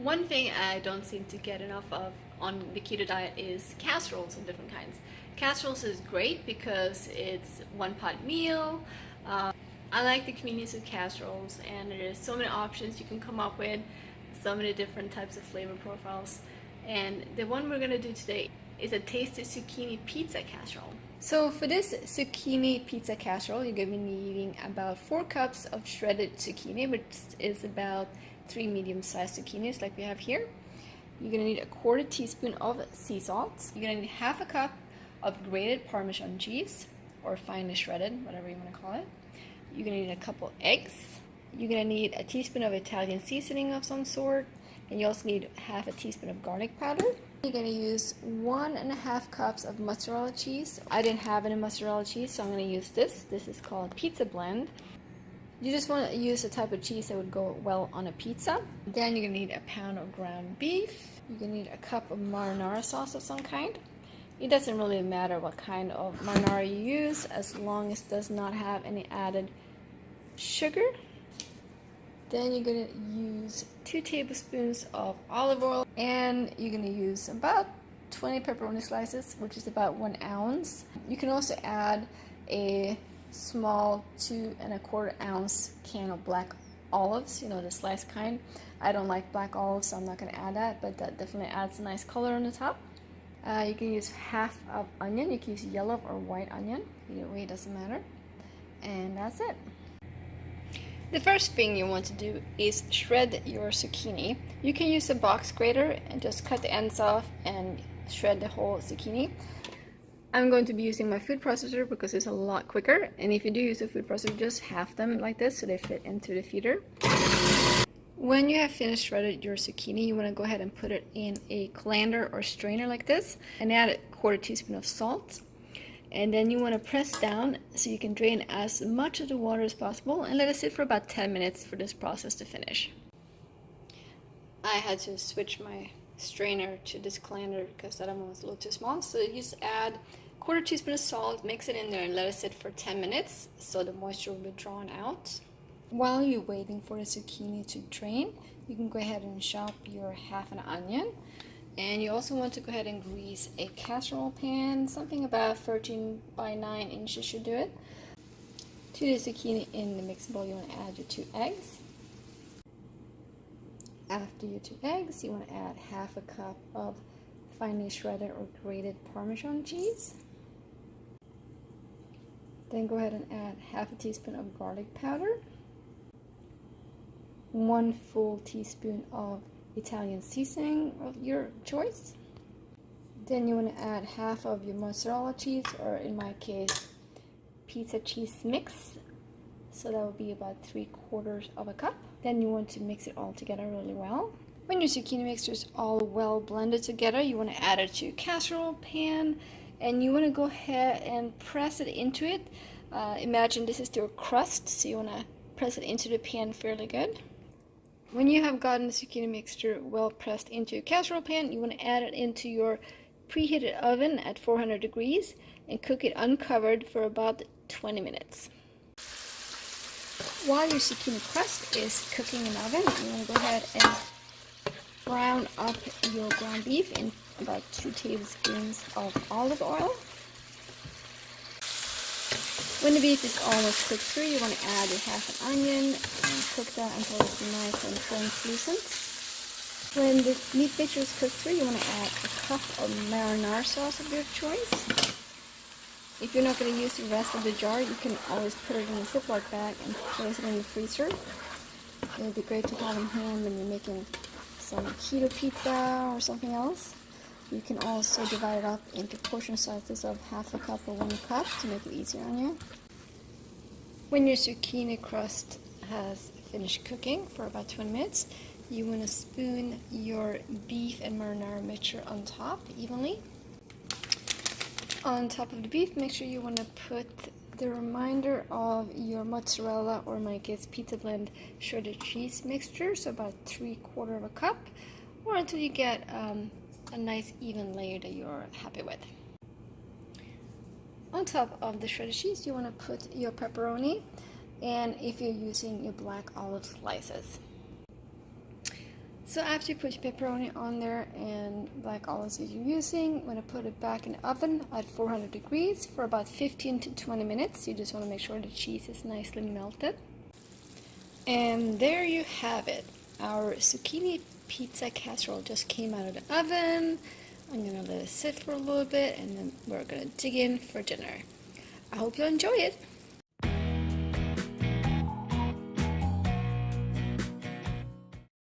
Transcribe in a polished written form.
One thing I don't seem to get enough of on the keto diet is casseroles of different kinds. Casseroles is great because it's one pot meal. I like the convenience of casseroles, and there's so many options you can come up with, so many different types of flavor profiles. And the one we're gonna do today is a tasty zucchini pizza casserole. So for this zucchini pizza casserole, you're going to be needing about 4 cups of shredded zucchini, which is about 3 medium-sized zucchinis like we have here. You're going to need a 1/4 teaspoon of sea salt. You're going to need 1/2 cup of grated parmesan cheese, or finely shredded, whatever you want to call it. You're going to need a couple eggs. You're going to need a teaspoon of Italian seasoning of some sort, and you also need 1/2 teaspoon of garlic powder. You're going to use 1.5 cups of mozzarella cheese. I didn't have any mozzarella cheese, so I'm going to use this. This is called pizza blend. You just want to use the type of cheese that would go well on a pizza. Then you're going to need a pound of ground beef. You're going to need a cup of marinara sauce of some kind. It doesn't really matter what kind of marinara you use, as long as it does not have any added sugar. Then you're going to use 2 tablespoons of olive oil, and you're going to use about 20 pepperoni slices, which is about 1 ounce. You can also add a small 2¼ ounce can of black olives, you know, the sliced kind. I don't like black olives, so I'm not going to add that, but that definitely adds a nice color on the top. You can use 1/2 of onion. You can use yellow or white onion. Either way, it doesn't matter. And that's it. The first thing you want to do is shred your zucchini. You can use a box grater and just cut the ends off and shred the whole zucchini. I'm going to be using my food processor because it's a lot quicker, and if you do use a food processor, just half them like this so they fit into the feeder. When you have finished shredded your zucchini, you want to go ahead and put it in a colander or strainer like this, and add a 1/4 teaspoon of salt. And then you want to press down so you can drain as much of the water as possible, and let it sit for about 10 minutes for this process to finish. I had to switch my strainer to this colander because that one was a little too small. So you just add 1/4 teaspoon of salt, mix it in there, and let it sit for 10 minutes so the moisture will be drawn out. While you're waiting for the zucchini to drain, you can go ahead and chop your 1/2 an onion. And you also want to go ahead and grease a casserole pan, something about 13 by 9 inches should do it. To the zucchini in the mixing bowl, you want to add your 2 eggs. After your 2 eggs, you want to add 1/2 cup of finely shredded or grated parmesan cheese. Then go ahead and add 1/2 teaspoon of garlic powder, 1 full teaspoon of Italian seasoning of your choice. Then you want to add 1/2 of your mozzarella cheese, or in my case, pizza cheese mix. So that would be about 3/4 of a cup. Then you want to mix it all together really well. When your zucchini mixture is all well blended together, you want to add it to a casserole pan, and you want to go ahead and press it into it. Imagine this is your crust, so you want to press it into the pan fairly good. When you have gotten the zucchini mixture well pressed into your casserole pan, you want to add it into your preheated oven at 400 degrees and cook it uncovered for about 20 minutes. While your zucchini crust is cooking in the oven, you want to go ahead and brown up your ground beef in about 2 tablespoons of olive oil. When the beef is almost cooked through, you want to add your 1/2 an onion and cook that until it's nice and translucent. When the meat mixture is cooked through, you want to add a cup of marinara sauce of your choice. If you're not going to use the rest of the jar, you can always put it in a Ziploc bag and place it in the freezer. It would be great to have in hand when you're making some keto pizza or something else. You can also divide it up into portion sizes of 1/2 cup or 1 cup to make it easier on you. When your zucchini crust has finished cooking for about 20 minutes, you want to spoon your beef and marinara mixture on top evenly. On top of the beef, make sure you want to put the remainder of your mozzarella, or in my case pizza blend shredded cheese mixture, so about 3/4 of a cup, or until you get a nice even layer that you're happy with. On top of the shredded cheese, you want to put your pepperoni, and if you're using your black olive slices. So after you put your pepperoni on there and black olives that you're using, I'm going to put it back in the oven at 400 degrees for about 15 to 20 minutes. You just want to make sure the cheese is nicely melted. And there you have it. Our zucchini pizza casserole just came out of the oven. I'm going to let it sit for a little bit and then we're going to dig in for dinner. I hope you'll enjoy it.